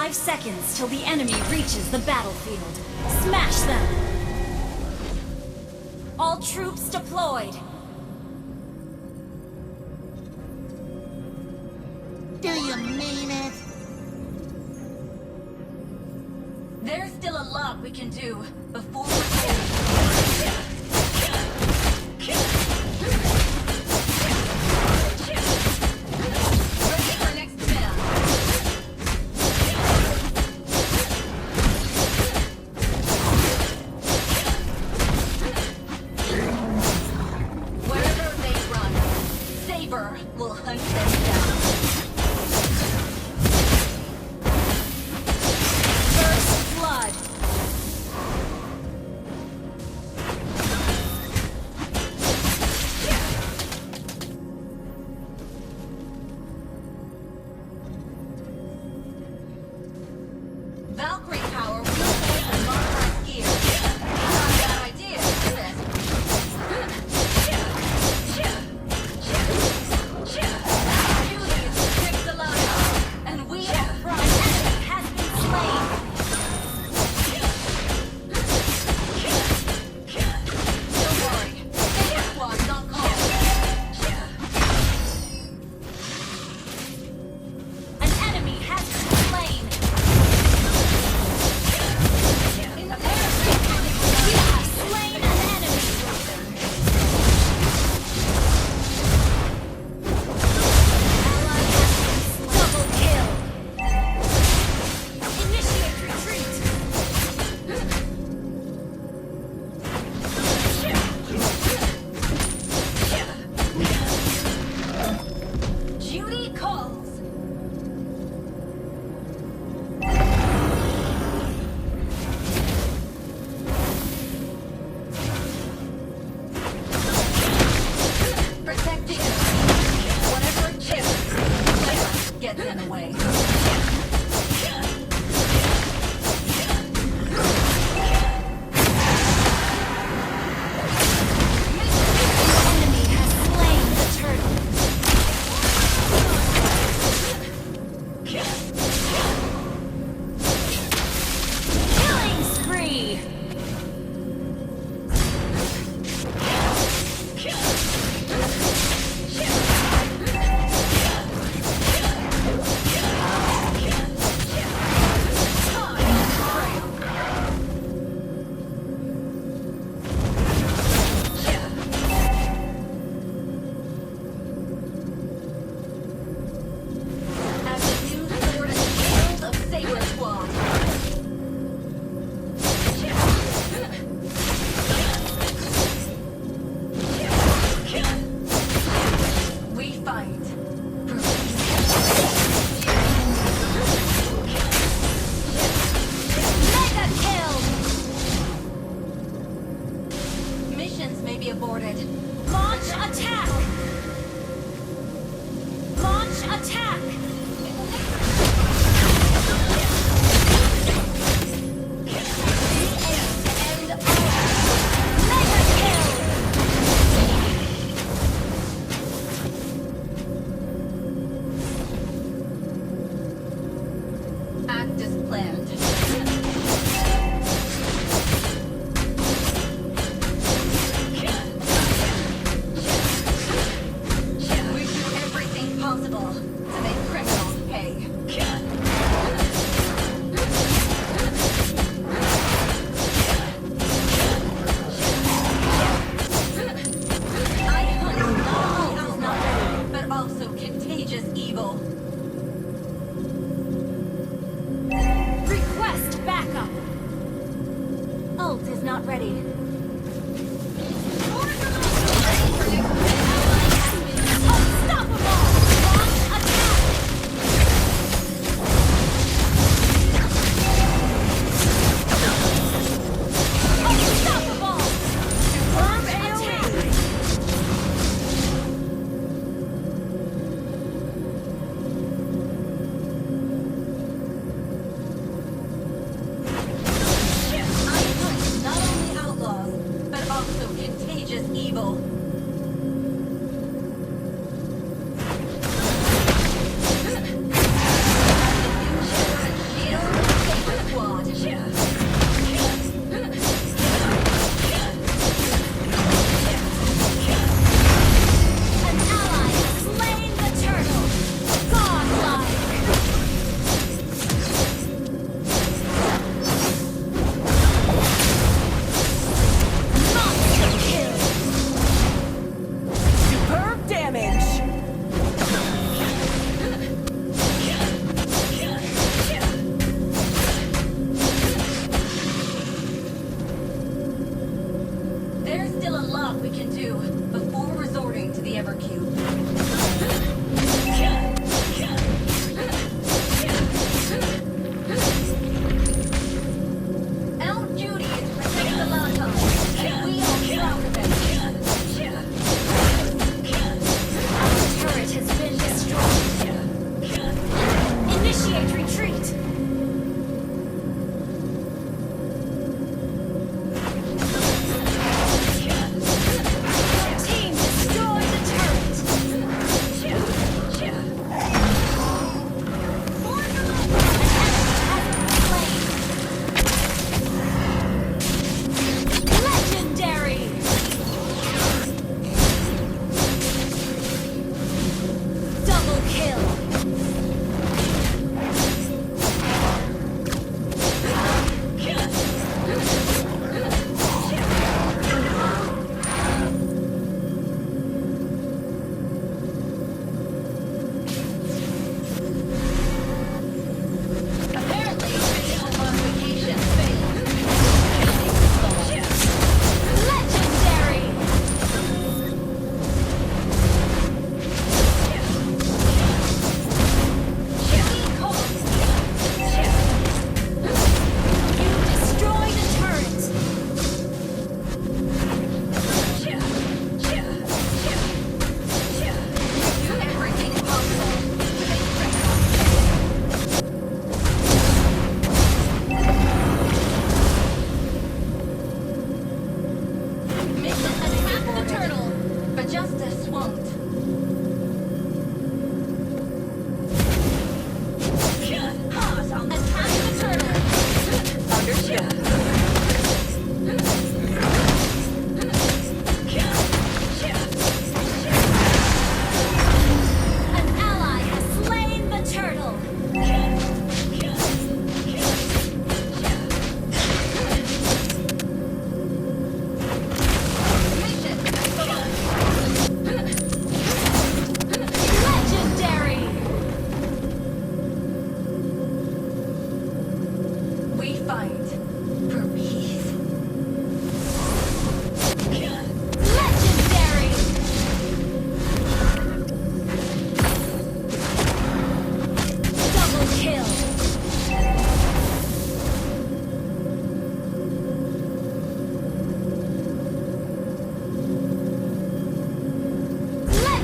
5 seconds till the enemy reaches the battlefield. Smash them! All troops deployed! Do you mean it? There's still a lot we can do before we're ready for next meta. Wherever they run, Saber will hunt them down. First blood. Valkyrie power will hold and mark our gear. Not a bad idea, is it? Julie is six alive, and we have front enemy has been slain. Don't worry, Saber Squad's on call. An enemy has been slain. In the airspace, we have slain an enemy. Ally has been double kill. Initiate retreat. Judy calls. Protecting whatever chips gets in the way. Enemy has slain the turtle. Killing spree. As the news poured in the field of Saber Squad. We fight. Mega kill! Missions may be aborted. Launch attack! Launch attack! End all. Mega kill! Act as planned. We do everything possible to make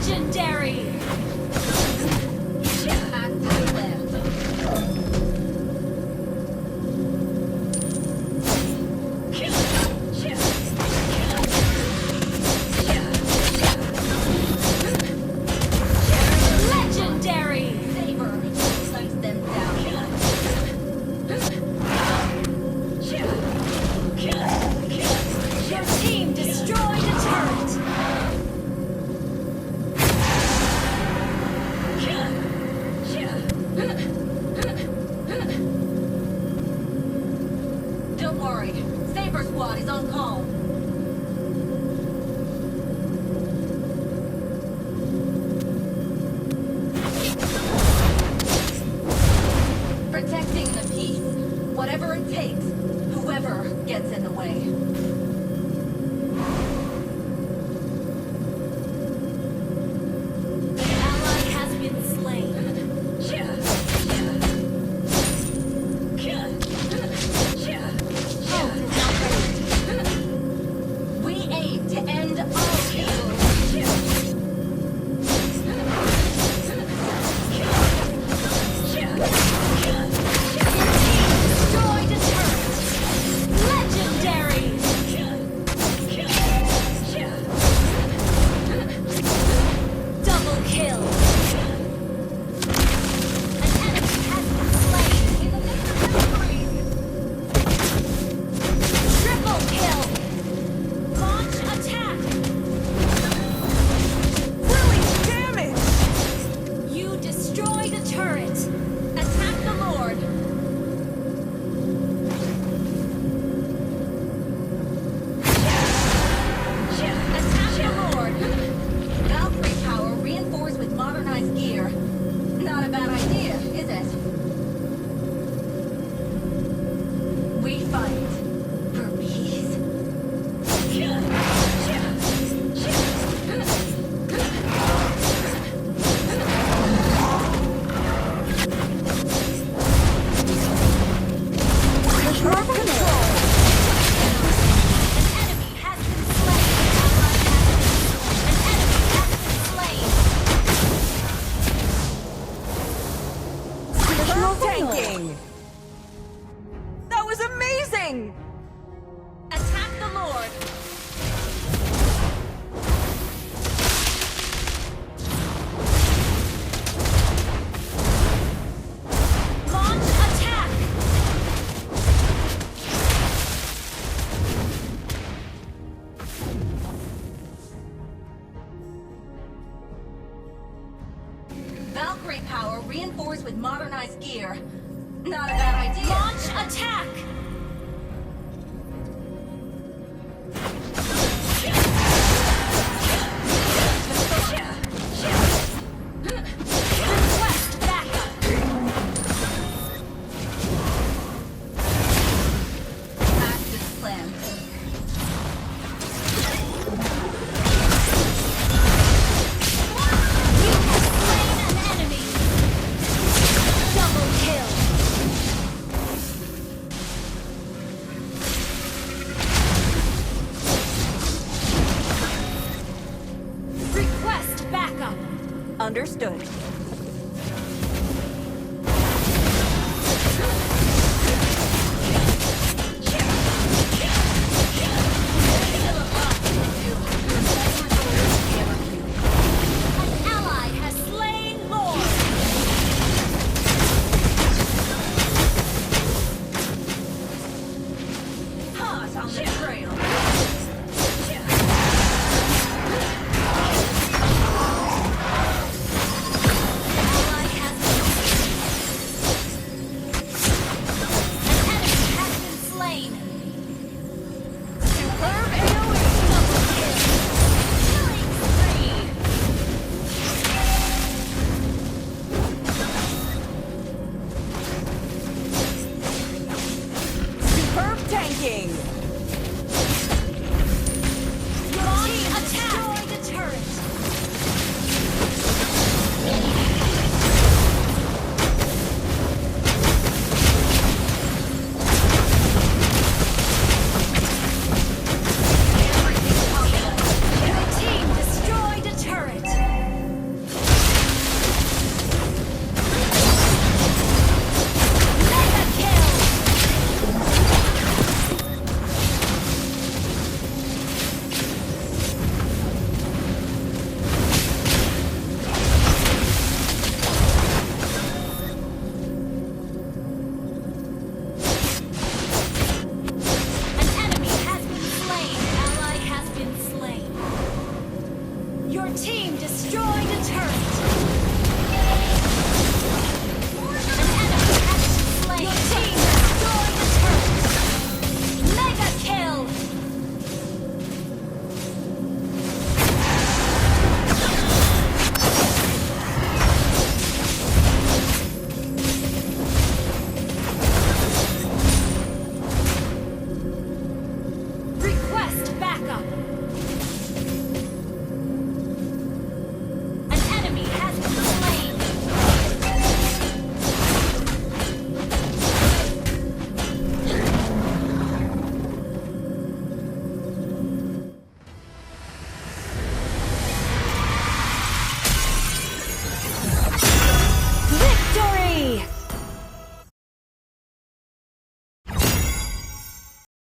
Legendary! Legendary! Saber slices them down. Your team destroyed a turret! Don't worry, Saber Squad is on call. Protecting the peace, whatever it takes, whoever gets in the way. An ally has been slain. We aim to end all kills. Destroyed a turret. Legendary. Double kill. An enemy has been slain in the name of Valkyrie. Triple kill. Launch attack. Brilliant damage! You destroyed a turret. Attack the Lord. Attack the Lord. Valkyrie power reinforced with modernized gear. Not a bad idea, is it? We fight for peace. Control control! An enemy has been slain. An enemy has been slain. Traditional tanking! That was amazing! Attack the Lord. Launch attack. Valkyrie power reinforced with modernized gear. Not a bad idea. Launch attack. Request backup. Act as planned. You have slain an enemy. Double kill. Request backup. Understood. An ally has slain Lord. Hot on the trail. Your team destroyed a turret.